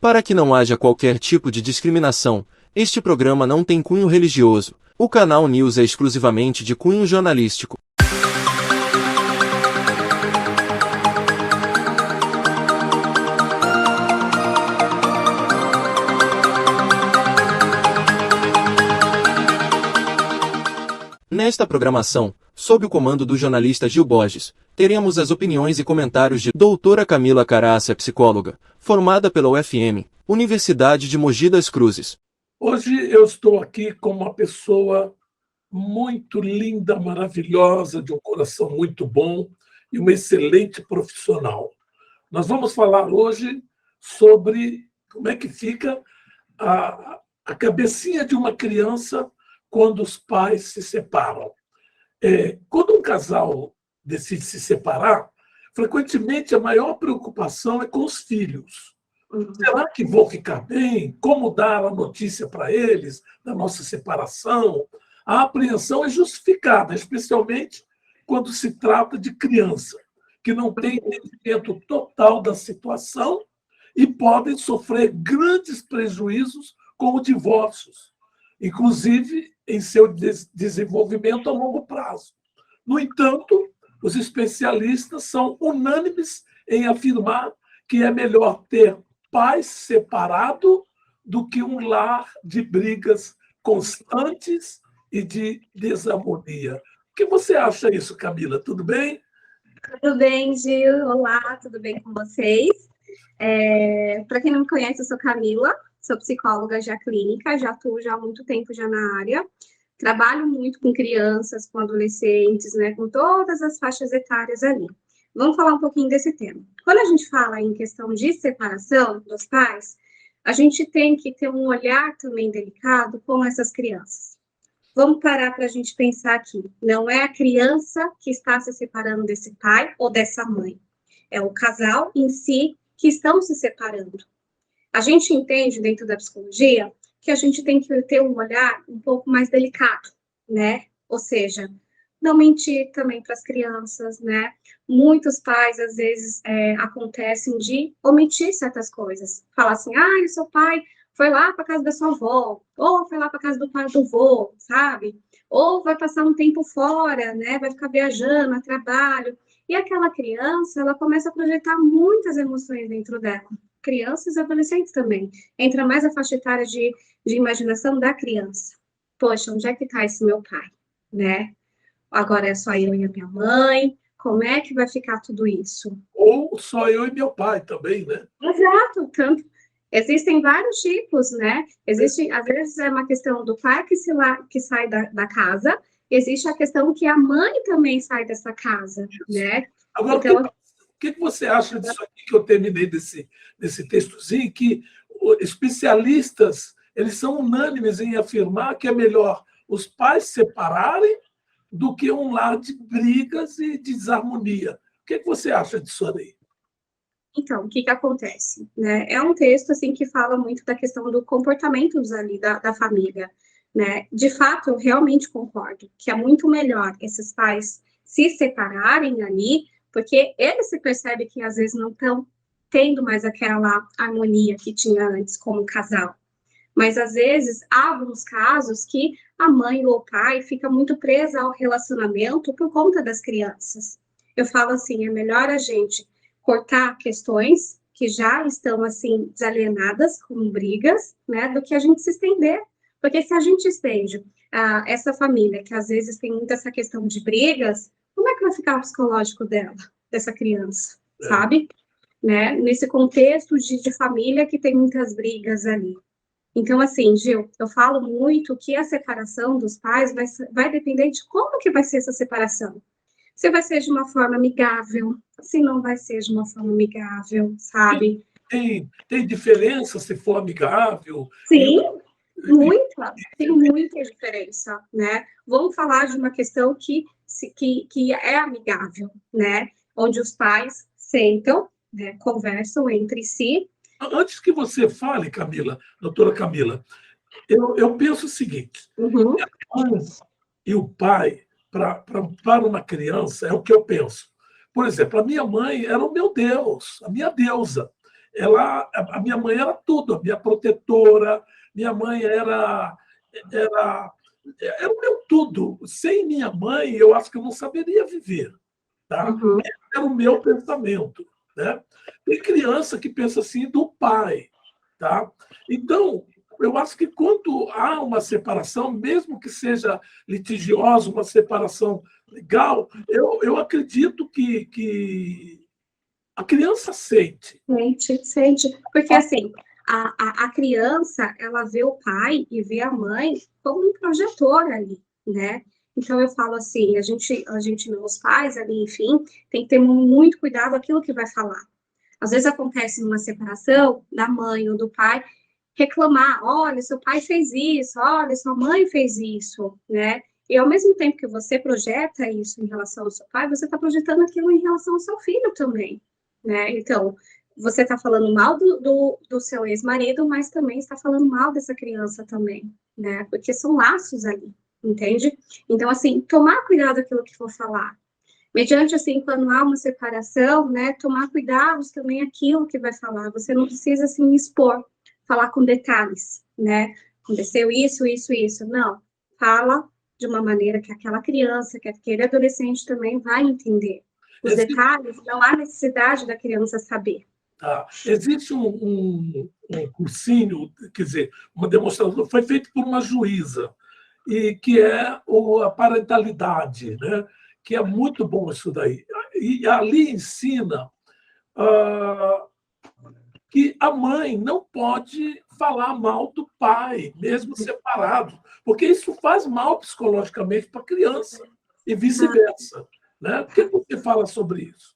Para que não haja qualquer tipo de discriminação, este programa não tem cunho religioso. O canal News é exclusivamente de cunho jornalístico. Nesta programação, sob o comando do jornalista Gil Borges, teremos as opiniões e comentários de doutora Camila Caraça, psicóloga, formada pela UFM, Universidade de Mogi das Cruzes. Hoje eu estou aqui com uma pessoa muito linda, maravilhosa, de um coração muito bom e uma excelente profissional. Nós vamos falar hoje sobre como é que fica a cabecinha de uma criança quando os pais se separam. Quando um casal decide se separar, frequentemente a maior preocupação é com os filhos. Será que vão ficar bem? Como dar a notícia para eles da nossa separação? A apreensão é justificada, especialmente quando se trata de criança, que não tem entendimento total da situação e podem sofrer grandes prejuízos com o divórcio, inclusive em seu desenvolvimento a longo prazo. No entanto, os especialistas são unânimes em afirmar que é melhor ter pais separados do que um lar de brigas constantes e de desarmonia. O que você acha disso, Camila? Tudo bem? Tudo bem, Gil? Olá, tudo bem com vocês? Para quem não me conhece, eu sou Camila, sou psicóloga já clínica, já atuo já há muito tempo já na área. Trabalho muito com crianças, com adolescentes, né, com todas as faixas etárias ali. Vamos falar um pouquinho desse tema. Quando a gente fala em questão de separação dos pais, a gente tem que ter um olhar também delicado com essas crianças. Vamos parar para a gente pensar aqui. Não é a criança que está se separando desse pai ou dessa mãe. É o casal em si que estão se separando. A gente entende dentro da psicologia que a gente tem que ter um olhar um pouco mais delicado, né? Ou seja, não mentir também para as crianças, né? Muitos pais, às vezes, acontecem de omitir certas coisas. Falar assim, o seu pai foi lá para casa da sua avó, ou foi lá para casa do pai do vô, sabe? Ou vai passar um tempo fora, né? Vai ficar viajando a trabalho. E aquela criança, ela começa a projetar muitas emoções dentro dela. Crianças e adolescentes também. Entra mais a faixa etária de imaginação da criança. Poxa, onde é que está esse meu pai, né? Agora é só eu e a minha mãe. Como é que vai ficar tudo isso? Ou só eu e meu pai também, né? Exato. Tanto, existem vários tipos, né? Existe, às vezes, é uma questão do pai que sai da casa. Existe a questão que a mãe também sai dessa casa, né? Agora, então, o que você acha disso aqui que eu terminei desse textozinho, que especialistas eles são unânimes em afirmar que é melhor os pais se separarem do que um lar de brigas e desarmonia. O que você acha disso aí? Então, o que acontece? Né? É um texto assim, que fala muito da questão do comportamento ali da família. Né? De fato, eu realmente concordo que é muito melhor esses pais se separarem ali, porque eles se percebem que às vezes não estão tendo mais aquela harmonia que tinha antes como casal. Mas, às vezes, há alguns casos que a mãe ou o pai fica muito presa ao relacionamento por conta das crianças. Eu falo assim, é melhor a gente cortar questões que já estão, assim, desalienadas, como brigas, né, do que a gente se estender. Porque se a gente estende essa família, que às vezes tem muito essa questão de brigas, como é que vai ficar o psicológico dela, dessa criança, sabe? Né? Nesse contexto de família que tem muitas brigas ali. Então, assim, Gil, eu falo muito que a separação dos pais vai depender de como que vai ser essa separação. Se vai ser de uma forma amigável, se não vai ser de uma forma amigável, sabe? Tem diferença se for amigável? Sim, tem muita diferença, né? Vamos falar de uma questão que é amigável, né? Onde os pais sentam, né, conversam entre si. Antes que você fale, Camila, doutora Camila, eu penso o seguinte, a mãe e o pai, para uma criança, é o que eu penso. Por exemplo, a minha mãe era o meu Deus, a minha deusa. a minha mãe era tudo, a minha protetora, minha mãe era, era o meu tudo. Sem minha mãe, eu acho que eu não saberia viver, tá? Uhum. Era o meu pensamento, né? Tem criança que pensa assim do pai, tá? Então, eu acho que quando há uma separação, mesmo que seja litigiosa, uma separação legal, eu acredito que a criança sente. Sente. Porque, assim, a criança, ela vê o pai e vê a mãe como um projetor ali, né? Então, eu falo assim, a gente não, os pais ali, enfim, tem que ter muito cuidado com aquilo que vai falar. Às vezes acontece numa separação da mãe ou do pai reclamar, olha, seu pai fez isso, olha, sua mãe fez isso, né? E ao mesmo tempo que você projeta isso em relação ao seu pai, você está projetando aquilo em relação ao seu filho também, né? Então, você está falando mal do seu ex-marido, mas também está falando mal dessa criança também, né? Porque são laços ali, entende? Então, assim, tomar cuidado com aquilo que for falar. Mediante, assim, quando há uma separação, né, tomar cuidados também aquilo que vai falar. Você não precisa, assim, expor, falar com detalhes, né? Aconteceu isso, isso, isso. Não. Fala de uma maneira que aquela criança, que aquele adolescente também vai entender. Os detalhes, não há necessidade da criança saber. Tá? Existe um cursinho, quer dizer, uma demonstração, foi feito por uma juíza, e que é a parentalidade, né? Que é muito bom isso daí. E ali ensina que a mãe não pode falar mal do pai, mesmo separado, porque isso faz mal psicologicamente para a criança e vice-versa. Né? O que você fala sobre isso?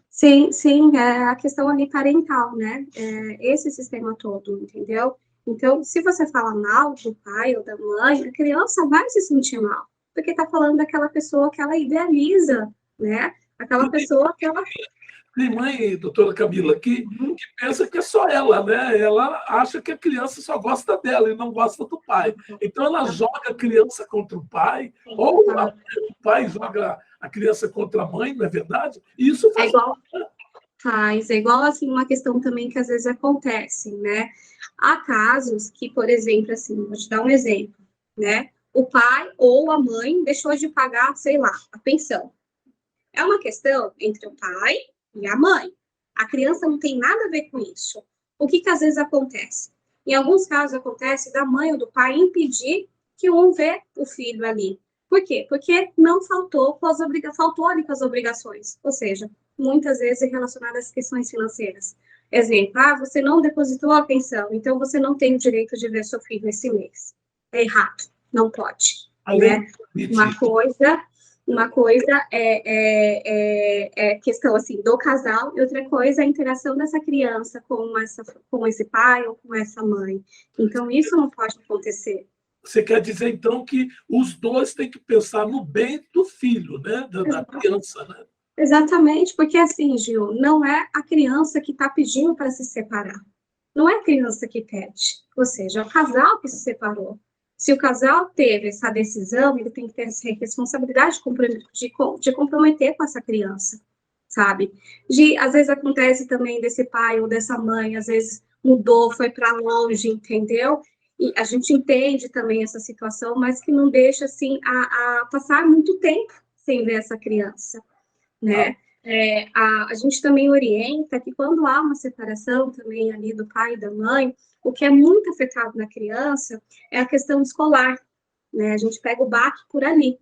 Sim, é a questão ali parental, né? Esse sistema todo, entendeu? Então, se você fala mal do pai ou da mãe, a criança vai se sentir mal, porque está falando daquela pessoa que ela idealiza, né? Aquela pessoa que ela. Tem mãe, doutora Camila, que pensa que é só ela, né? Ela acha que a criança só gosta dela e não gosta do pai. Então, ela joga a criança contra o pai, ou o pai joga a criança contra a mãe, não é verdade? E isso faz É igual, assim, uma questão também que às vezes acontece, né? Há casos que, por exemplo, assim, vou te dar um exemplo, né? O pai ou a mãe deixou de pagar, sei lá, a pensão. É uma questão entre o pai e a mãe. A criança não tem nada a ver com isso. O que às vezes acontece? Em alguns casos acontece da mãe ou do pai impedir que um vê o filho ali. Por quê? Porque não faltou faltou ali com as obrigações. Ou seja, muitas vezes relacionadas às questões financeiras. Exemplo, você não depositou a pensão, então você não tem o direito de ver seu filho esse mês. É errado, não pode. Né? Uma coisa é questão assim do casal e outra coisa é a interação dessa criança com esse pai ou com essa mãe. Então, isso não pode acontecer. Você quer dizer, então, que os dois têm que pensar no bem do filho, né? Da criança, né? Exatamente, porque assim, Gil, não é a criança que está pedindo para se separar. Não é a criança que pede. Ou seja, é o casal que se separou. Se o casal teve essa decisão, ele tem que ter essa responsabilidade de comprometer com essa criança, sabe? Às vezes acontece também desse pai ou dessa mãe, às vezes mudou, foi para longe, entendeu? E a gente entende também essa situação, mas que não deixa, assim, a passar muito tempo sem ver essa criança, né? A gente também orienta que quando há uma separação também ali do pai e da mãe, o que é muito afetado na criança é a questão escolar, né? A gente pega o baque por ali,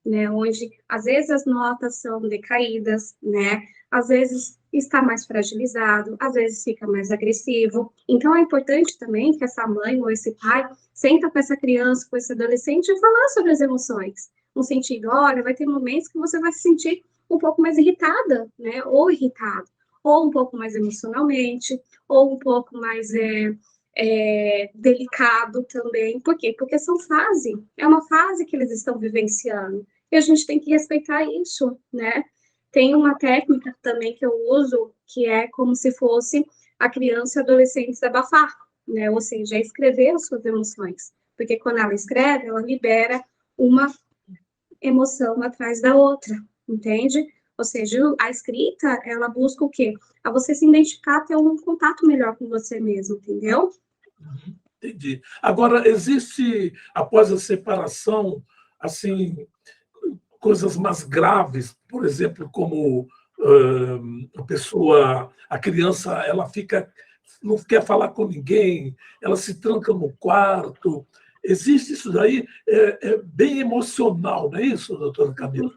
né? Onde às vezes as notas são decaídas, né? Às vezes está mais fragilizado, às vezes fica mais agressivo. Então é importante também que essa mãe ou esse pai senta com essa criança, com esse adolescente e falar sobre as emoções, no sentido, olha, vai ter momentos que você vai se sentir um pouco mais irritada, né? Ou irritado, ou um pouco mais emocionalmente, ou um pouco mais delicado também. Por quê? Porque é uma fase que eles estão vivenciando. E a gente tem que respeitar isso, né? Tem uma técnica também que eu uso, que é como se fosse a criança e o adolescente desabafar, né? Ou seja, escrever as suas emoções. Porque quando ela escreve, ela libera uma emoção atrás da outra, entende? Ou seja, a escrita, ela busca o quê? A você se identificar, ter um contato melhor com você mesmo, entendeu? Entendi. Agora, existe, após a separação, assim, coisas mais graves, por exemplo, como a criança, ela fica, não quer falar com ninguém, ela se tranca no quarto. Existe isso daí, é bem emocional, não é isso, doutora Camila?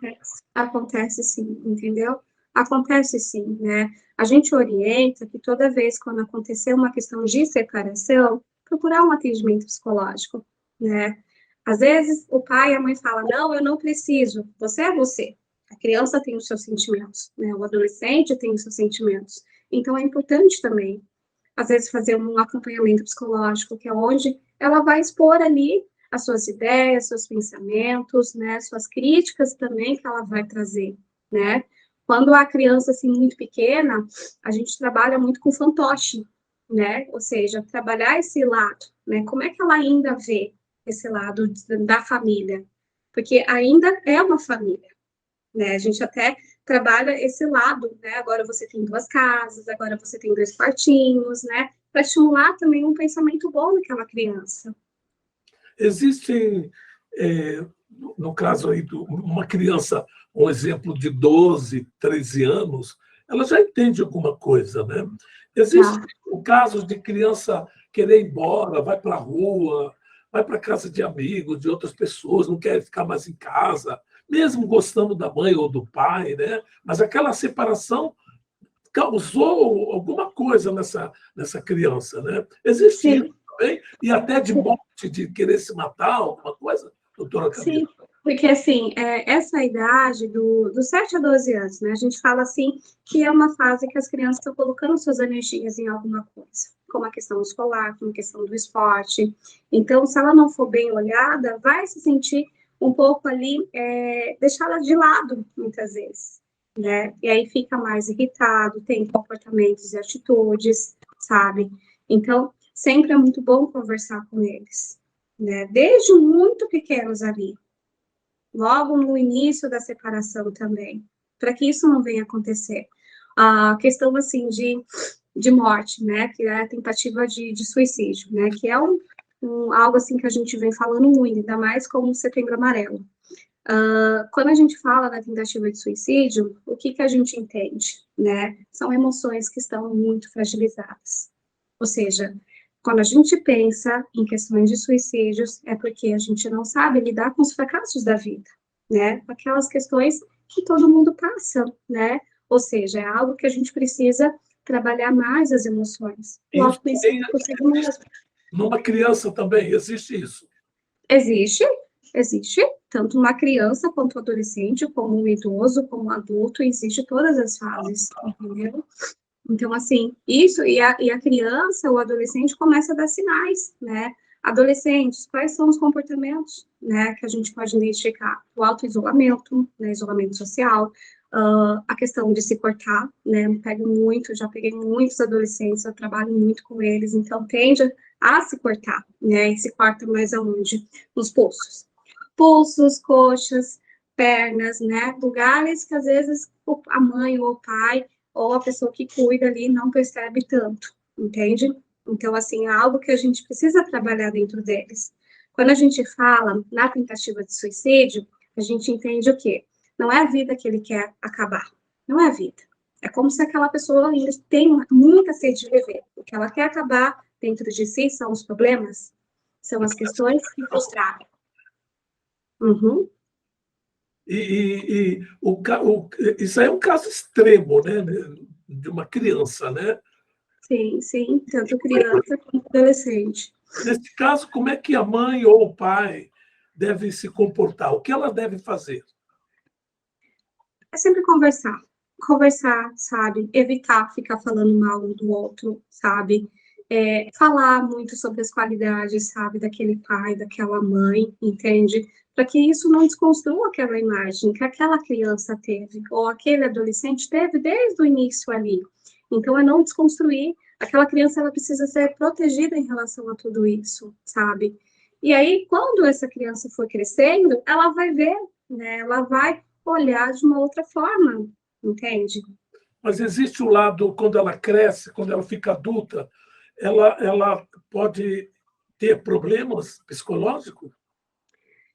Acontece sim, entendeu? Acontece sim, né? A gente orienta que toda vez quando acontecer uma questão de separação, procurar um atendimento psicológico, né? Às vezes o pai e a mãe falam, não, eu não preciso, você é você. A criança tem os seus sentimentos, né? O adolescente tem os seus sentimentos. Então é importante também, às vezes, fazer um acompanhamento psicológico, que é onde ela vai expor ali as suas ideias, seus pensamentos, né, suas críticas também que ela vai trazer, né? Quando a criança, assim, muito pequena, a gente trabalha muito com fantoche, né? Ou seja, trabalhar esse lado, né? Como é que ela ainda vê esse lado da família? Porque ainda é uma família, né? A gente até trabalha esse lado, né? Agora você tem duas casas, agora você tem dois quartinhos, né? Para estimular também um pensamento bom naquela criança. Existem, no caso aí, uma criança, um exemplo de 12, 13 anos, ela já entende alguma coisa, né? Existem Tá. casos de criança querer ir embora, vai para a rua, vai para a casa de amigos, de outras pessoas, não quer ficar mais em casa, mesmo gostando da mãe ou do pai, né? Mas aquela separação causou alguma coisa nessa criança, né? Existe isso Sim, também, e até de morte, de querer se matar, alguma coisa, doutora Camila? sim. Porque, assim, essa idade dos 7 a 12 anos, né? A gente fala, assim, que é uma fase que as crianças estão colocando suas energias em alguma coisa, como a questão escolar, como a questão do esporte. Então, se ela não for bem olhada, vai se sentir um pouco ali, deixada de lado, muitas vezes, né? E aí fica mais irritado, tem comportamentos e atitudes, sabe? Então, sempre é muito bom conversar com eles, né? Desde muito pequenos ali, logo no início da separação também, para que isso não venha acontecer. A questão, assim, de morte, né, que é a tentativa de suicídio, né, que é algo, assim, que a gente vem falando muito, ainda mais com o Setembro Amarelo. Quando a gente fala da tentativa de suicídio, o que a gente entende, né? São emoções que estão muito fragilizadas. Ou seja, quando a gente pensa em questões de suicídios, é porque a gente não sabe lidar com os fracassos da vida, né? Aquelas questões que todo mundo passa, né? Ou seja, é algo que a gente precisa trabalhar mais as emoções. O Isso autoconhecimento consigo mesmo. numa criança também, existe isso. Existe, existe, tanto uma criança quanto um adolescente, como um idoso, como um adulto, existe todas as fases, entendeu? Então, assim, isso, e a criança, o adolescente, começa a dar sinais, né? Adolescentes, quais são os comportamentos, né, que a gente pode identificar? O auto-isolamento, né, isolamento social, a questão de se cortar, né, eu pego muito, já peguei muitos adolescentes, eu trabalho muito com eles, então tende a se cortar, né, e se corta mais aonde? Nos pulsos. Pulsos, coxas, pernas, né, lugares que às vezes a mãe ou o pai ou a pessoa que cuida ali não percebe tanto, entende? Então, assim, é algo que a gente precisa trabalhar dentro deles. Quando a gente fala na tentativa de suicídio, a gente entende o quê? Não é a vida que ele quer acabar, não é a vida. É como se aquela pessoa ainda tem muita sede de viver. O que ela quer acabar dentro de si são os problemas, são as questões que frustraram. Uhum. Isso aí é um caso extremo, né? De uma criança, né? Sim, sim, tanto criança quanto adolescente. Nesse caso, como é que a mãe ou o pai devem se comportar? O que ela deve fazer? É sempre conversar. Conversar, sabe? Evitar ficar falando mal um do outro, sabe? Falar muito sobre as qualidades, sabe? Daquele pai, daquela mãe, entende? Para que isso não desconstrua aquela imagem que aquela criança teve, ou aquele adolescente teve desde o início ali. Então, é não desconstruir. Aquela criança, ela precisa ser protegida em relação a tudo isso, sabe? E aí, quando essa criança for crescendo, ela vai ver, né? Ela vai olhar de uma outra forma entende? Mas existe o lado, quando ela cresce, quando ela fica adulta, ela pode ter problemas psicológicos?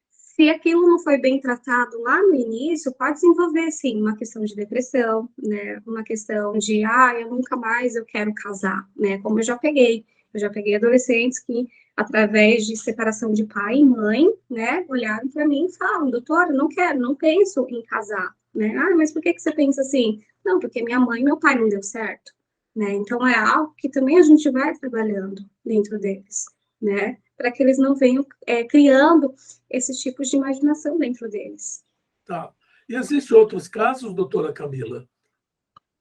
Se aquilo não foi bem tratado lá no início, pode desenvolver, sim, uma questão de depressão, né? Uma questão de, eu nunca mais eu quero casar, né? Como eu já peguei. Eu já peguei adolescentes que, através de separação de pai e mãe, né, olharam para mim e falam, doutora, não quero, não penso em casar, né? Mas por que que você pensa assim? Não, porque minha mãe e meu pai não deu certo, né? Então, é algo que também a gente vai trabalhando dentro deles, né? Para que eles não venham criando esses tipos de imaginação dentro deles. Tá. E existem outros casos, doutora Camila?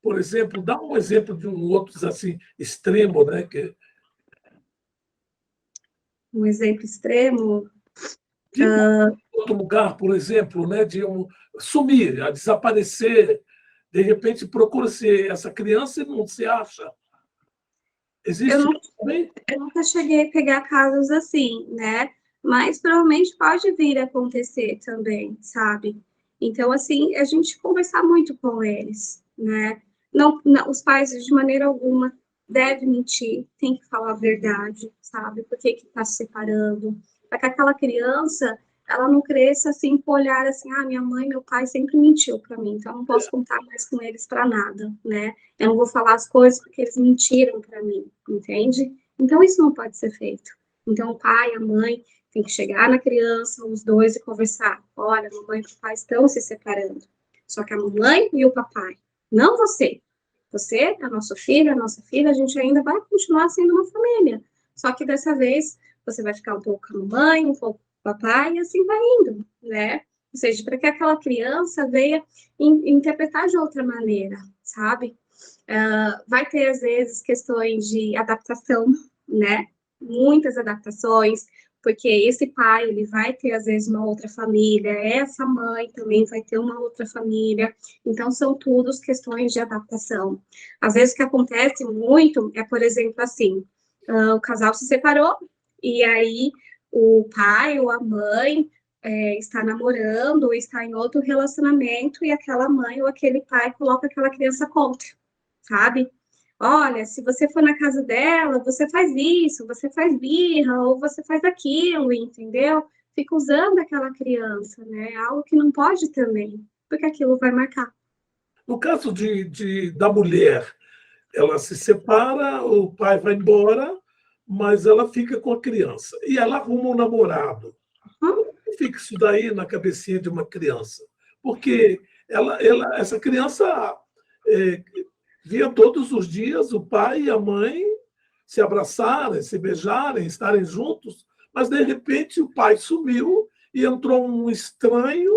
Por exemplo, dá um exemplo de um outro assim, extremo, né? Um exemplo extremo, De outro lugar, por exemplo, né? De sumir, a desaparecer. De repente, procura-se essa criança e não se acha. eu, Existe não, isso também? eu nunca cheguei a pegar casos assim, né? Mas provavelmente pode vir a acontecer também, sabe? Então, assim, a gente conversar muito com eles, né? Não, os pais, de maneira alguma, devem mentir, tem que falar a verdade, sabe? Por que que tá se separando? Para que aquela criança, ela não cresça assim, com o olhar assim, minha mãe, meu pai sempre mentiu para mim, então eu não posso contar mais com eles para nada, né? Eu não vou falar as coisas porque eles mentiram para mim, entende? Então, isso não pode ser feito. Então, o pai, a mãe, tem que chegar na criança, os dois, e conversar. Olha, a mamãe e o papai estão se separando. Só que a mamãe e o papai, não você. Você é nosso filho, a nossa filha, a gente ainda vai continuar sendo uma família. Só que dessa vez, você vai ficar um pouco com a mamãe, um pouco com o papai, e assim vai indo, né? Ou seja, para que aquela criança venha interpretar de outra maneira, sabe? Vai ter, às vezes, questões de adaptação, né? Muitas adaptações, porque esse pai, ele vai ter, às vezes, uma outra família, essa mãe também vai ter uma outra família, então são todas questões de adaptação. Às vezes, o que acontece muito é, por exemplo, assim, o casal se separou, e aí o pai ou a mãe está namorando ou está em outro relacionamento, e aquela mãe ou aquele pai coloca aquela criança contra, sabe? Olha, se você for na casa dela, você faz isso, você faz birra, ou você faz aquilo, entendeu? Fica usando aquela criança, né? Algo que não pode também, porque aquilo vai marcar. No caso da mulher, ela se separa, o pai vai embora, mas ela fica com a criança. E ela arruma um namorado. Hum? Fica isso daí na cabecinha de uma criança? Porque essa criança é, via todos os dias o pai e a mãe se abraçarem, se beijarem, estarem juntos, mas de repente o pai sumiu e entrou um estranho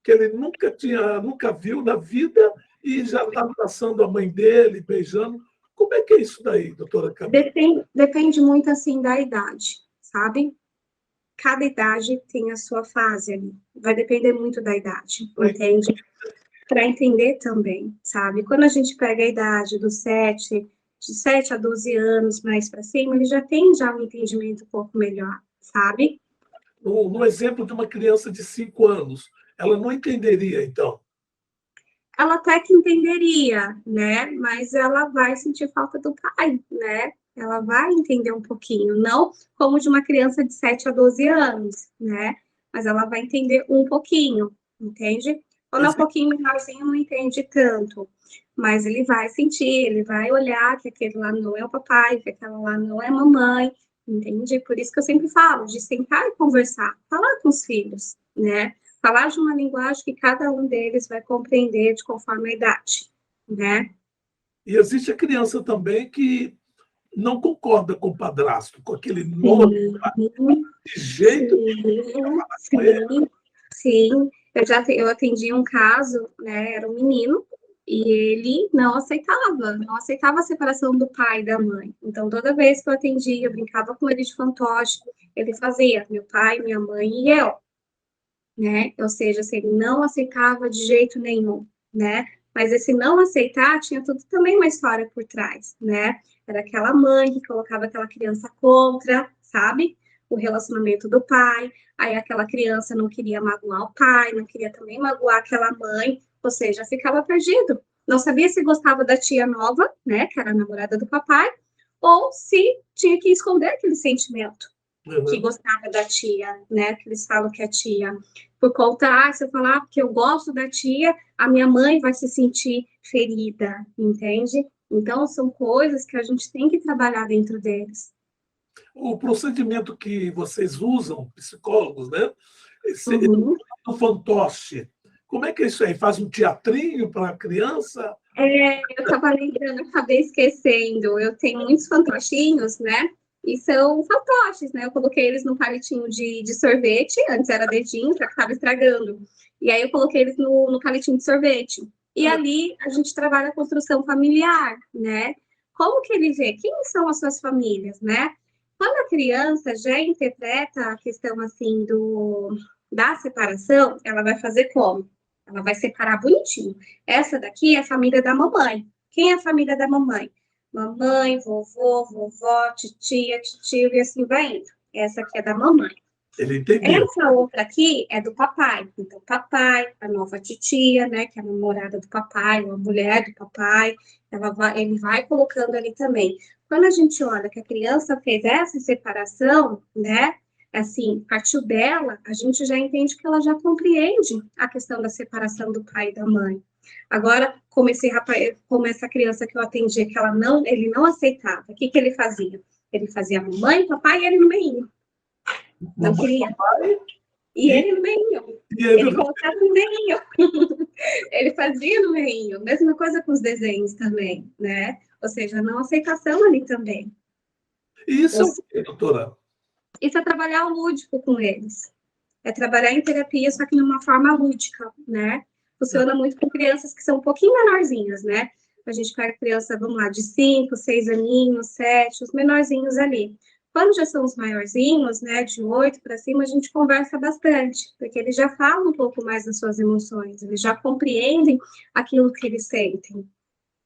que ele nunca viu na vida e já está abraçando a mãe dele, beijando. Como é que é isso daí, doutora Camila? Depende muito, assim, da idade, sabe? Cada idade tem a sua fase ali. Vai depender muito da idade, entende? Para entender também, sabe? Quando a gente pega a idade de 7 a 12 anos mais para cima, ele já tem um entendimento um pouco melhor, sabe? No exemplo de uma criança de 5 anos, ela não entenderia, então. Ela até que entenderia, né? Mas ela vai sentir falta do pai, né? Ela vai entender um pouquinho, não como de uma criança de 7 a 12 anos, né? Mas ela vai entender um pouquinho, entende? Quando é um pouquinho menorzinho, não entende tanto. Mas ele vai sentir, ele vai olhar que aquele lá não é o papai, que aquela lá não é a mamãe, entende? Por isso que eu sempre falo de sentar e conversar, falar com os filhos, né? Falar de uma linguagem que cada um deles vai compreender de conforme a idade, né? E existe a criança também que não concorda com o padrasto, com aquele nome, Sim, de jeito com ele. sim. Eu atendi um caso, né? Era um menino e ele não aceitava a separação do pai e da mãe. Então, toda vez que eu atendia, eu brincava com ele de fantoche, ele fazia meu pai, minha mãe e eu, né? Ou seja, assim, ele não aceitava de jeito nenhum, né? Mas esse não aceitar tinha tudo também uma história por trás, né? Era aquela mãe que colocava aquela criança contra, sabe? O relacionamento do pai, aí aquela criança não queria magoar o pai, não queria também magoar aquela mãe, ou seja, ficava perdido. Não sabia se gostava da tia nova, né, que era a namorada do papai, ou se tinha que esconder aquele sentimento que Uhum. gostava da tia, né, que eles falam que a tia, por conta, se eu falar que eu gosto da tia, a minha mãe vai se sentir ferida, entende? Então, são coisas que a gente tem que trabalhar dentro deles. O procedimento que vocês usam, psicólogos, né? Esse Uhum. o fantoche. Como é que é isso aí? Faz um teatrinho para a criança? Eu estava lembrando, acabei esquecendo. Eu tenho muitos fantochinhos, né? E são fantoches, né? Eu coloquei eles num palitinho de sorvete, antes era dedinho, já que estava estragando. E aí eu coloquei eles no palitinho de sorvete. E ali a gente trabalha a construção familiar, né? Como que ele vê? Quem são as suas famílias, né? Quando a criança já interpreta a questão assim da separação, ela vai fazer como? Ela vai separar bonitinho. Essa daqui é a família da mamãe. Quem é a família da mamãe? Mamãe, vovô, vovó, titia, tio e assim vai indo. Essa aqui é da mamãe. Ele entendeu. Essa outra aqui é do papai. Então, papai, a nova titia, né, que é a namorada do papai, ou a mulher do papai, ele vai colocando ali também. Quando a gente olha que a criança fez essa separação, né, assim, partiu dela, a gente já entende que ela já compreende a questão da separação do pai e da mãe. Agora, como essa criança que eu atendi, que ele não aceitava, o que ele fazia? Ele fazia mamãe, papai e ele no meio. Não Mamãe, queria. papai E e, ele no meio. e ele. Ele colocava no meio. Ele fazia no meio. Mesma coisa com os desenhos também, né? Ou seja, não aceitação ali também. E isso é o quê, doutora? Isso é trabalhar o lúdico com eles. É trabalhar em terapia, só que de uma forma lúdica, né? Funciona muito com crianças que são um pouquinho menorzinhas, né? A gente pega criança, vamos lá, de 5, 6 aninhos, 7, os menorzinhos ali. Quando já são os maiorzinhos, né, de 8 para cima, a gente conversa bastante, porque eles já falam um pouco mais das suas emoções, eles já compreendem aquilo que eles sentem.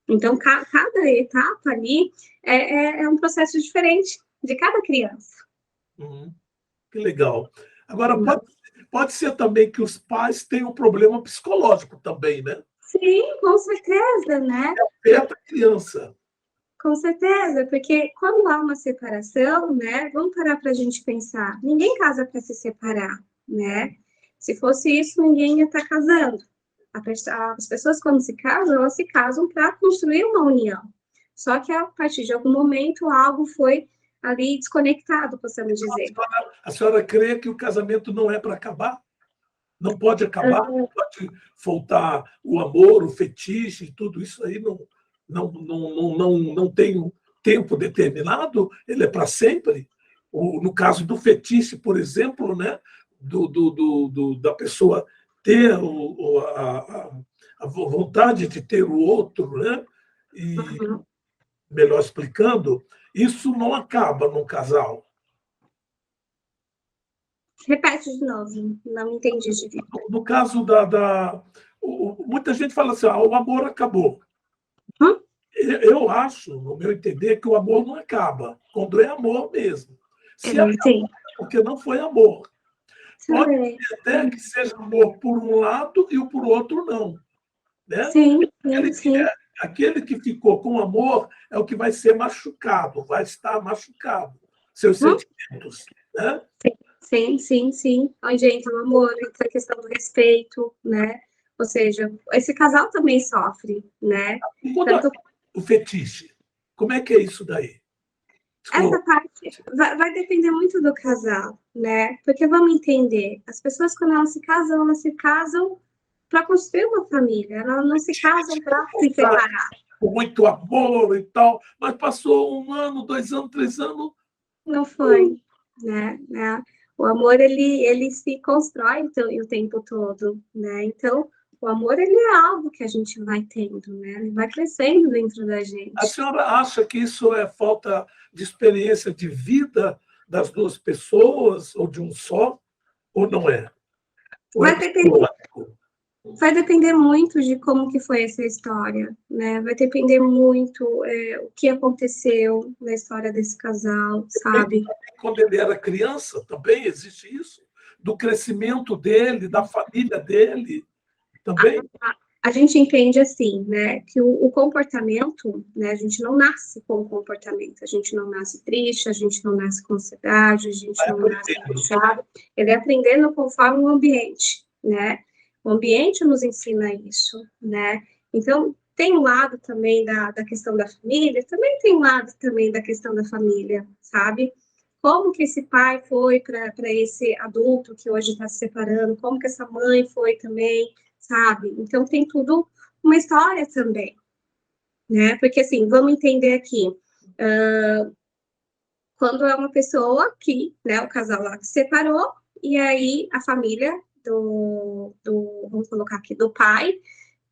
Então, cada etapa ali é um processo diferente de cada criança. Uhum. Que legal. Agora, pode ser também que os pais tenham um problema psicológico também, né? Sim, com certeza, né? Afeta a criança. Com certeza, porque quando há uma separação, né? Vamos parar para a gente pensar. Ninguém casa para se separar, né? Se fosse isso, ninguém ia estar casando. As pessoas, quando se casam, elas se casam para construir uma união. Só que a partir de algum momento, algo foi ali desconectado, possamos dizer. A senhora crê que o casamento não é para acabar? Não pode acabar? Não pode faltar o amor, o fetiche, tudo isso aí não tem um tempo determinado? Ele é para sempre? No caso do fetiche, por exemplo, né? Da pessoa ter a vontade de ter o outro, né? E, Uhum. melhor explicando, isso não acaba num casal. Repete de novo, não entendi direito. No caso muita gente fala assim, o amor acabou. Hum? Eu acho, no meu entender, que o amor não acaba, quando é amor mesmo. Se acabou, Sim, é porque não foi amor. Pode sim, ser até que seja amor por um lado e por outro não. Né? sim, Aquele que, sim. aquele que ficou com amor é o que vai ser machucado, vai estar machucado, seus Hum? sentimentos. Né? Sim, sim, sim. Onde entra o amor, entra a questão do respeito, né? Ou seja, esse casal também sofre, né? E quando Tanto o fetiche, como é que é isso daí? essa parte vai depender muito do casal, né? Porque vamos entender, as pessoas quando elas se casam para construir uma família, elas não se casam para se separar. Com muito amor e tal, mas passou 1 ano, 2 anos, 3 anos. Não foi, né? O amor ele se constrói então, o tempo todo, né? Então, o amor ele é algo que a gente vai tendo, né? Ele vai crescendo dentro da A gente. senhora acha que isso é falta de experiência de vida das duas pessoas, ou de um só, ou não é? Ou é Vai depender, psicológico? vai depender muito de como que foi essa história, né? Vai depender muito o que aconteceu na história desse casal, sabe? Quando ele era criança, também existe isso? Do crescimento dele, da família dele, também? a gente entende assim, né, que o comportamento, né, a gente não nasce com o comportamento, a gente não nasce triste, a gente não nasce com ansiedade, a gente não nasce angustiado, ele é aprendendo conforme o ambiente, né, o ambiente nos ensina isso, né, então tem um lado também da questão da família, também tem um lado também da questão da família, sabe? Como que esse pai foi para esse adulto que hoje está se separando, como que essa mãe foi também, sabe? Então tem tudo uma história também, né? Porque assim, vamos entender aqui, quando é uma pessoa que, né, o casal lá que se separou, e aí a família vamos colocar aqui, do pai,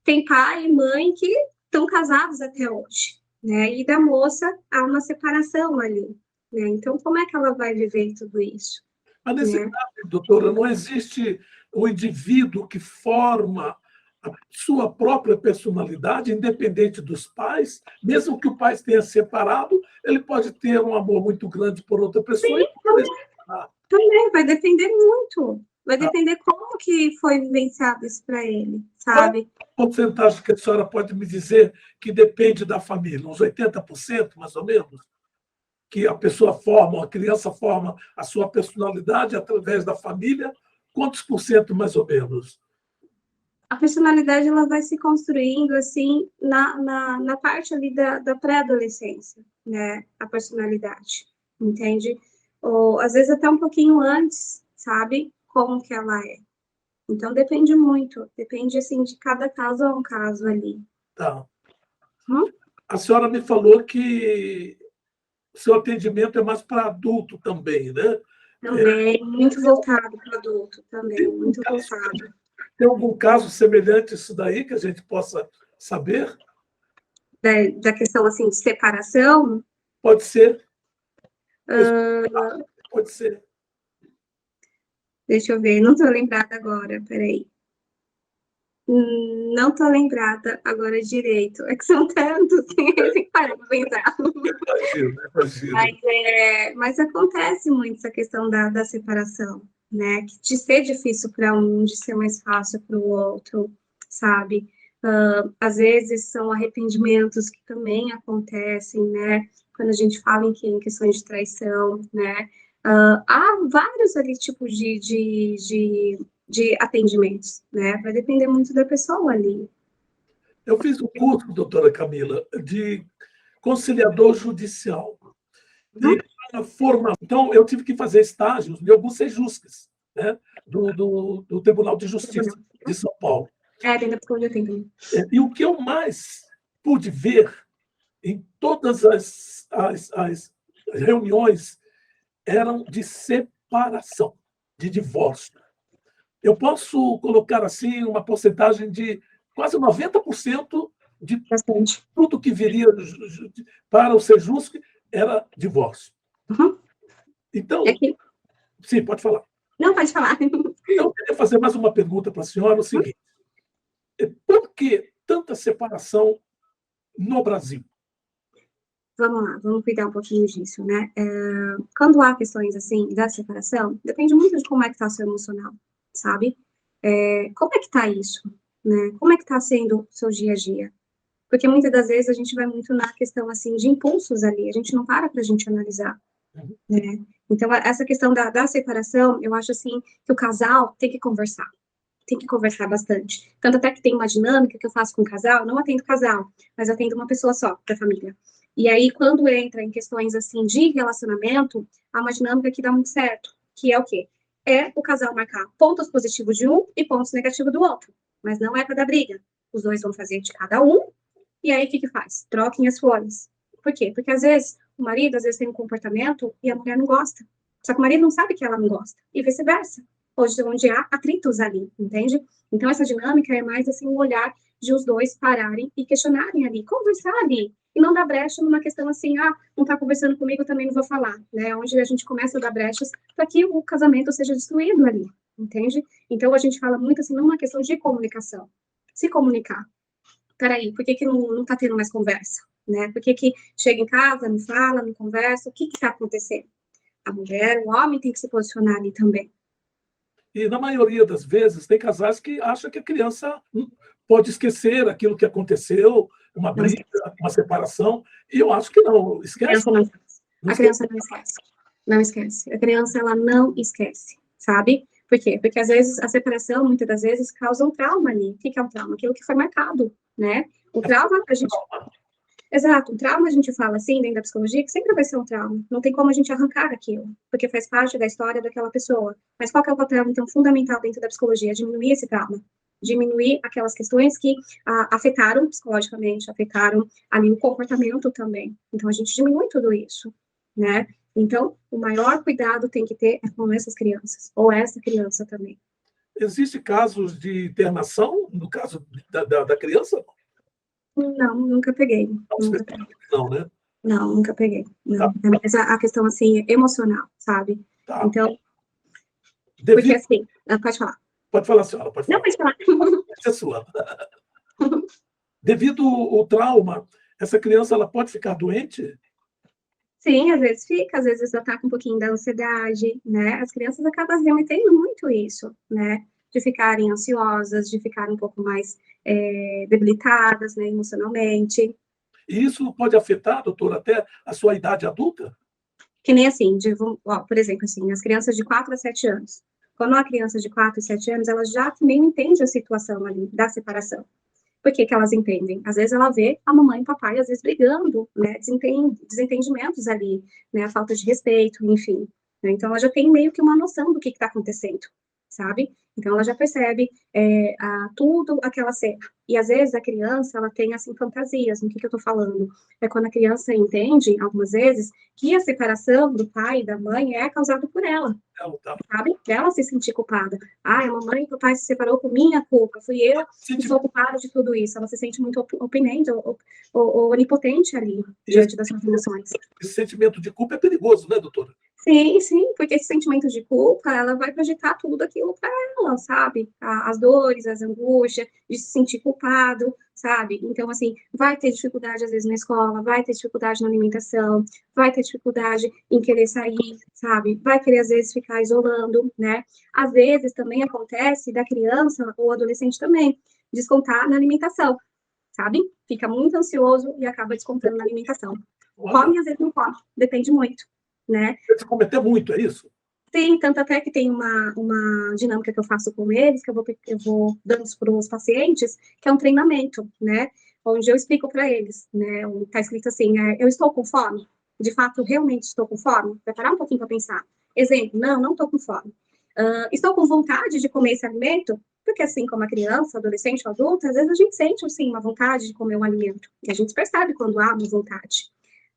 tem pai e mãe que estão casados até hoje, né? E da moça há uma separação ali, né? Então, como é que ela vai viver tudo isso? Mas nesse Né? caso, doutora, não existe o indivíduo que forma a sua própria personalidade, independente dos pais, mesmo que o pai tenha separado, ele pode ter um amor muito grande por outra pessoa Sim, e poder separar. também vai depender muito. Vai Tá? depender como que foi vivenciado isso para ele, Qual sabe? porcentagem que a senhora pode me dizer que depende da família? Uns 80%, mais ou menos? Que a pessoa forma, a criança forma a sua personalidade através da família? Quantos por cento, mais ou menos? A personalidade ela vai se construindo assim na parte ali da pré-adolescência, né? A personalidade, entende? Ou às vezes até um pouquinho antes, sabe? Como que ela é. Então depende muito, depende assim de cada caso a um caso ali. Tá. Hum? A senhora me falou que o seu atendimento é mais para adulto também, né? Também muito voltado para o adulto, Tem também algum muito caso, voltado. tem algum caso semelhante a isso daí que a gente possa saber? Da questão assim de separação, Pode ser, pode ser. deixa eu ver, não estou lembrada agora, peraí. Não estou lembrada agora direito. É que são tantos, tem que parar para pensar. Imagino, imagino. Mas acontece muito essa questão da separação, né? De ser difícil para um, de ser mais fácil para o outro, sabe? Às vezes são arrependimentos que também acontecem, né? Quando a gente fala em questões de traição, né? Há vários ali tipos de atendimentos, né? Vai depender muito da pessoa ali. Eu fiz um curso, doutora Camila, de conciliador judicial. E Uhum. a forma, então, eu tive que fazer estágios em alguns sejusques, né, do Tribunal de Justiça de São Paulo. Tem da psicologia tem também. E o que eu mais pude ver em todas as reuniões eram de separação, de divórcio. Eu posso colocar assim uma porcentagem de quase 90% de Bastante. tudo que viria para o Sejusc era divórcio. Uhum. É Então, que... sim, pode falar. Não, pode falar. Eu queria fazer mais uma pergunta para a senhora, o seguinte: por que tanta separação no Brasil? Vamos lá, vamos cuidar um pouquinho disso, né? Quando há questões assim da separação, depende muito de como é que está o seu emocional, sabe? Como é que está isso, né? Como é que está sendo o seu dia a dia? Porque muitas das vezes a gente vai muito na questão assim de impulsos ali, a gente não para a gente analisar, né? Então essa questão da separação, eu acho assim que o casal tem que conversar bastante. Tanto até que tem uma dinâmica que eu faço com o casal, não atendo casal, mas atendo uma pessoa só da família. E aí, quando entra em questões assim de relacionamento, há uma dinâmica que dá muito certo, que é o quê? É o casal marcar pontos positivos de um e pontos negativos do outro. Mas não é para dar briga. Os dois vão fazer de cada um, e aí o que faz? Troquem as folhas. Por quê? Porque às vezes o marido às vezes tem um comportamento e a mulher não gosta. Só que o marido não sabe que ela não gosta. E vice-versa onde há atritos ali, entende? Então, essa dinâmica é mais, assim, um olhar de os dois pararem e questionarem ali, conversar ali, e não dar brecha numa questão assim, não tá conversando comigo, eu também não vou falar, né? Onde a gente começa a dar brechas para que o casamento seja destruído ali, entende? Então, a gente fala muito, assim, numa questão de comunicação. Se comunicar. Peraí, por que não tá tendo mais conversa, né? Por que chega em casa, não fala, não conversa, o que tá acontecendo? A mulher, o homem tem que se posicionar ali também. E, na maioria das vezes, tem casais que acham que a criança pode esquecer aquilo que aconteceu, uma Não briga, esquece. uma separação, e eu acho que não. A Esquece, criança não esquece. não A esquece. criança não esquece. Não esquece. A criança, ela não esquece, sabe? Por quê? Porque, às vezes, a separação, muitas das vezes, causa um trauma ali. O que é um trauma? Aquilo que foi marcado, né? O trauma, a gente... Exato, um trauma, a gente fala assim, dentro da psicologia, que sempre vai ser um trauma. Não tem como a gente arrancar aquilo, porque faz parte da história daquela pessoa. Mas qual que é o papel, então, fundamental dentro da psicologia? Diminuir esse trauma. Diminuir aquelas questões que afetaram psicologicamente, afetaram ali o comportamento também. Então, a gente diminui tudo isso, né? Então, o maior cuidado tem que ter é com essas crianças, ou essa criança também. Existe casos de internação, no caso da criança? Não, nunca peguei. Não, Nunca peguei. não, né? Não, nunca peguei. Tá, Não. É mais a questão, assim, emocional, sabe? tá. Então, porque Devido, assim, pode falar. pode falar, senhora, pode Não, falar. pode falar. Essa é sua. Devido ao trauma, essa criança ela pode ficar doente? Sim, às vezes fica, às vezes ela tá com um pouquinho da ansiedade, né? As crianças acabam remetendo muito isso, né? De ficarem ansiosas, de ficarem um pouco mais debilitadas, né, emocionalmente. E isso pode afetar, doutor, até a sua idade adulta? Que nem assim, ó, por exemplo, assim, as crianças de 4 a 7 anos. Quando uma criança de 4 a 7 anos, ela já também entende a situação ali da separação. Por que que elas entendem? Às vezes ela vê a mamãe e o papai, às vezes, brigando, né? Desentendimentos ali, né? A falta de respeito, enfim. Né? Então, ela já tem meio que uma noção do que está acontecendo, sabe? Então, ela já percebe tudo aquela cena. E, às vezes, a criança, ela tem, assim, fantasias. No que eu tô falando? É quando a criança entende, algumas vezes, que a separação do pai e da mãe é causada por ela, Não, tá. sabe? Ela se sentir culpada. Ah, a mamãe e o papai se separou por minha culpa, fui eu que sou culpada de tudo isso. Ela se sente muito opinente ou onipotente ali, Esse, diante das suas emoções. esse sentimento de culpa é perigoso, né, doutora? Sim, sim, porque esse sentimento de culpa, ela vai projetar tudo aquilo para ela, sabe? As dores, as angústias, de se sentir culpado, sabe? Então, assim, vai ter dificuldade, às vezes, na escola, vai ter dificuldade na alimentação, vai ter dificuldade em querer sair, sabe? Vai querer, às vezes, ficar isolando, né? Às vezes, também acontece da criança ou adolescente também, descontar na alimentação, sabe? Fica muito ansioso e acaba descontando na alimentação. Olha, Come, às vezes, não come, depende muito, né? se cometer muito, é isso? Tem, tanto até que tem uma dinâmica que eu faço com eles, que eu vou dando para os pacientes, que é um treinamento, né? Onde eu explico para eles, né? Está escrito assim, eu estou com fome? De fato, realmente estou com fome? Vai parar um pouquinho para pensar. Exemplo, não estou com fome. Estou com vontade de comer esse alimento? Porque assim como a criança, adolescente, adulto, às vezes a gente sente, sim, uma vontade de comer um alimento. E a gente percebe quando há uma vontade.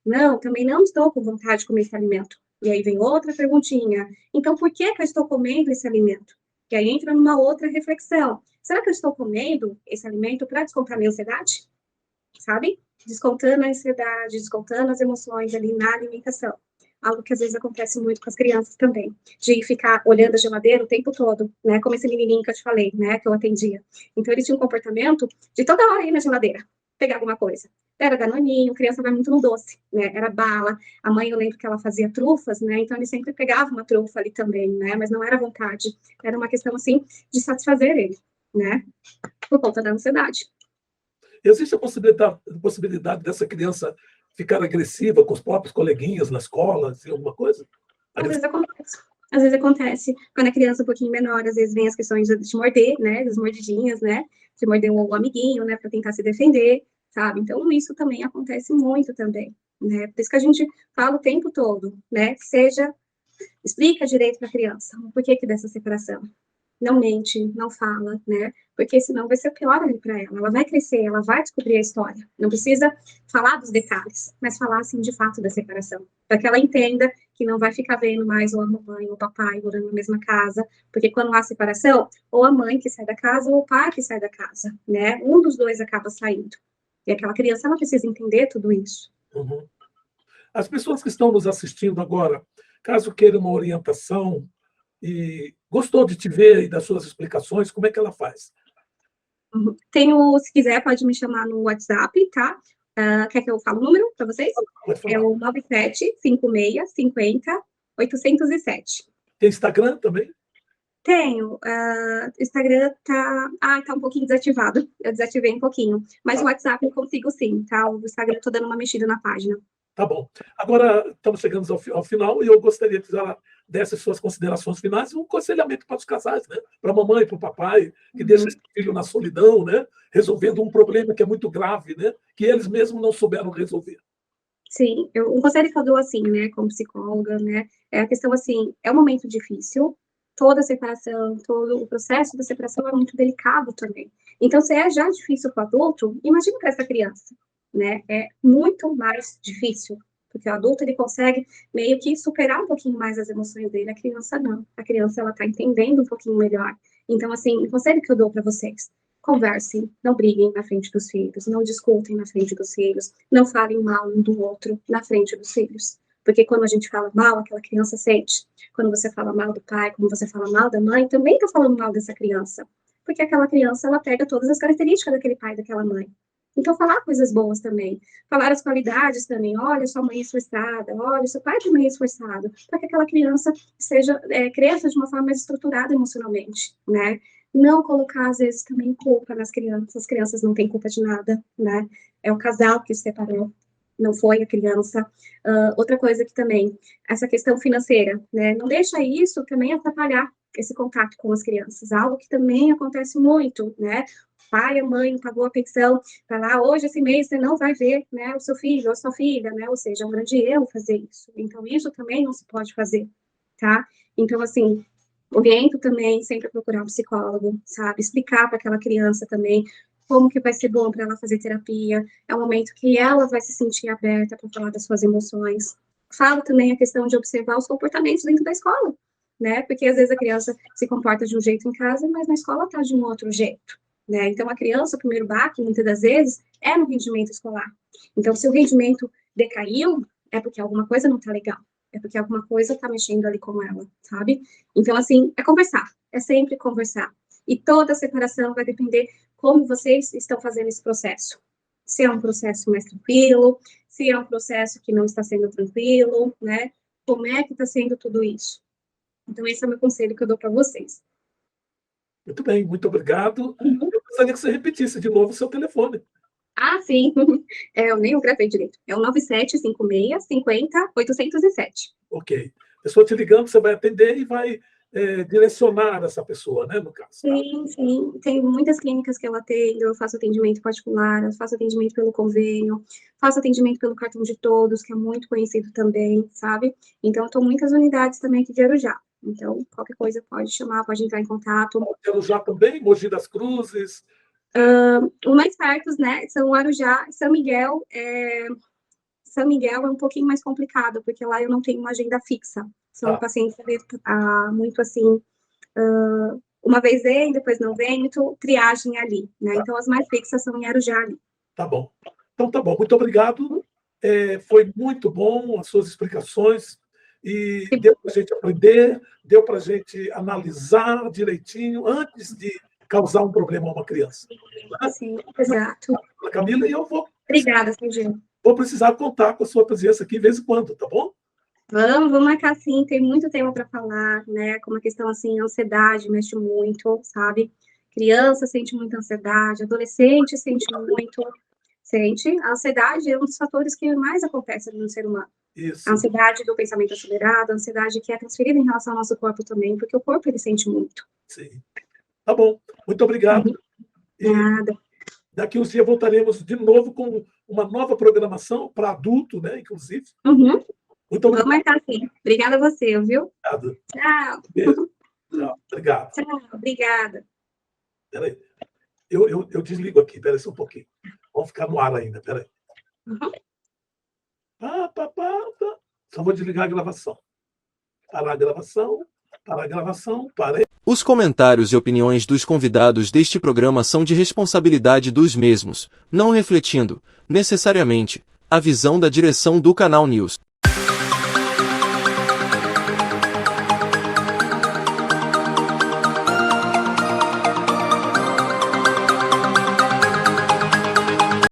Não, também não estou com vontade de comer esse alimento. E aí vem outra perguntinha. Então, por que que eu estou comendo esse alimento? E aí entra numa outra reflexão. Será que eu estou comendo esse alimento para descontar minha ansiedade? Sabe? Descontando a ansiedade, descontando as emoções ali na alimentação. Algo que às vezes acontece muito com as crianças também, de ficar olhando a geladeira o tempo todo, né? Como esse menininho que eu te falei, né? Que eu atendia. Então, ele tinha um comportamento de toda hora ir na geladeira, pegar alguma coisa. Era danoninho, criança vai muito no doce, né? Era bala. A mãe, eu lembro que ela fazia trufas, né? Então, ele sempre pegava uma trufa ali também, né? Mas não era vontade. Era uma questão, assim, de satisfazer ele, né? Por conta da ansiedade. Existe a possibilidade dessa criança ficar agressiva com os próprios coleguinhas na escola, assim, alguma coisa? Às vezes acontece. Às vezes acontece, quando a criança é um pouquinho menor, às vezes vem as questões de morder, né, das mordidinhas, né, de morder o amiguinho, né, para tentar se defender, sabe? Então, isso também acontece muito também, né? Por isso que a gente fala o tempo todo, né, explica direito para a criança o porquê que dessa separação. Não mente, não fala, né? Porque senão vai ser pior ali para ela. Ela vai crescer, ela vai descobrir a história. Não precisa falar dos detalhes, mas falar, assim, de fato da separação. Para que ela entenda que não vai ficar vendo mais ou a mamãe ou o papai morando na mesma casa, porque quando há separação, ou a mãe que sai da casa ou o pai que sai da casa, né? Um dos dois acaba saindo. E aquela criança, ela precisa entender tudo isso. Uhum. As pessoas que estão nos assistindo agora, caso queiram uma orientação e gostou de te ver e das suas explicações, como é que ela faz? Uhum. Se quiser, pode me chamar no WhatsApp, tá? Quer que eu fale o número para vocês? Pode É falar. o 97 56 50 807. Tem Instagram também? Tenho. O Instagram tá um pouquinho desativado. Eu desativei um pouquinho. Mas o WhatsApp eu consigo sim, tá? O Instagram eu tô dando uma mexida na página. Tá bom. Agora, estamos chegando ao final e eu gostaria que já desse suas considerações finais e um aconselhamento para os casais, né? Para a mamãe e para o papai, que deixam esse filho na solidão, né? Resolvendo um problema que é muito grave, né? Que eles mesmos não souberam resolver. Sim, um conselho que eu dou, assim, né, como psicóloga, né, é a questão, assim, é um momento difícil, toda separação, todo o processo da separação é muito delicado também. Então, se é já difícil para o adulto, imagina para essa criança, né, é muito mais difícil, porque o adulto, ele consegue meio que superar um pouquinho mais as emoções dele, a criança não. A criança, ela tá entendendo um pouquinho melhor. Então, assim, o conselho que eu dou para vocês, conversem, não briguem na frente dos filhos, não discutem na frente dos filhos, não falem mal um do outro na frente dos filhos. Porque quando a gente fala mal, aquela criança sente. Quando você fala mal do pai, quando você fala mal da mãe, também está falando mal dessa criança. Porque aquela criança, ela pega todas as características daquele pai e daquela mãe. Então, falar coisas boas também. Falar as qualidades também. Olha, sua mãe é esforçada. Olha, seu pai também é esforçado. Para que aquela criança cresça de uma forma mais estruturada emocionalmente, né? Não colocar, às vezes, também culpa nas crianças. As crianças não têm culpa de nada, né? É o casal que se separou, não foi a criança. Outra coisa que também, essa questão financeira, né? Não deixa isso também atrapalhar esse contato com as crianças. Algo que também acontece muito, né? O pai, a mãe não pagou a pensão, vai lá, hoje, esse mês, você não vai ver, né, o seu filho ou a sua filha, né? Ou seja, é um grande erro fazer isso. Então, isso também não se pode fazer, tá? Então, assim, oriento também sempre a procurar um psicólogo, sabe? Explicar para aquela criança também como que vai ser bom para ela fazer terapia. É um momento que ela vai se sentir aberta para falar das suas emoções. Falo também a questão de observar os comportamentos dentro da escola, né? Porque às vezes a criança se comporta de um jeito em casa, mas na escola está de um outro jeito, né? Então a criança, o primeiro baque, muitas das vezes, é no rendimento escolar. Então, se o rendimento decaiu, é porque alguma coisa não está legal. É porque alguma coisa está mexendo ali com ela, sabe? Então, assim, é conversar. É sempre conversar. E toda separação vai depender como vocês estão fazendo esse processo. Se é um processo mais tranquilo, se é um processo que não está sendo tranquilo, né? Como é que está sendo tudo isso? Então, esse é o meu conselho que eu dou para vocês. Muito bem, muito obrigado. Eu gostaria que você repetisse de novo o seu telefone. Ah, sim. Eu nem gravei direito. É o 9756-50-807. Ok. A pessoa te ligando, você vai atender e vai direcionar essa pessoa, né, no caso. Tá? Sim, sim. Tem muitas clínicas que eu atendo, eu faço atendimento particular, eu faço atendimento pelo convênio, faço atendimento pelo cartão de todos, que é muito conhecido também, sabe? Então, estou muitas unidades também aqui de Arujá. Então, qualquer coisa pode chamar, pode entrar em contato. Arujá também, Mogi das Cruzes. Os mais perto, né, são Arujá, São Miguel. São Miguel é um pouquinho mais complicado, porque lá eu não tenho uma agenda fixa. São pacientes muito assim, uma vez vem, depois não vem, muito triagem ali, né? Então, as mais fixas são em Arujá ali. Tá bom. Então, tá bom. Muito obrigado. Foi muito bom as suas explicações e deu para a gente aprender, deu para a gente analisar direitinho antes de causar um problema a uma criança. Sim, exato. Camila, e eu vou... Obrigada, Serginho. Vou precisar contar com a sua presença aqui de vez em quando, tá bom? Vamos marcar sim, tem muito tema para falar, né? Como a questão assim, a ansiedade mexe muito, sabe? Criança sente muita ansiedade, adolescente sente muito, sente. A ansiedade é um dos fatores que mais acontece no ser humano. Isso. A ansiedade do pensamento acelerado, a ansiedade que é transferida em relação ao nosso corpo também, porque o corpo ele sente muito. Sim. Tá bom. Muito obrigado. Nada. Daqui uns dias voltaremos de novo com uma nova programação para adulto, né, inclusive. Muito obrigado. Vou marcar sim. Obrigada a você, viu? Obrigado. Tchau. Beijo. Tchau. Obrigado. Tchau. Obrigada. Peraí. Eu desligo aqui. Peraí só um pouquinho. Vamos ficar no ar ainda. Peraí. Só vou desligar a gravação. Parar a gravação. Parar a gravação. Parei. Os comentários e opiniões dos convidados deste programa são de responsabilidade dos mesmos, não refletindo, necessariamente, a visão da direção do Canal News.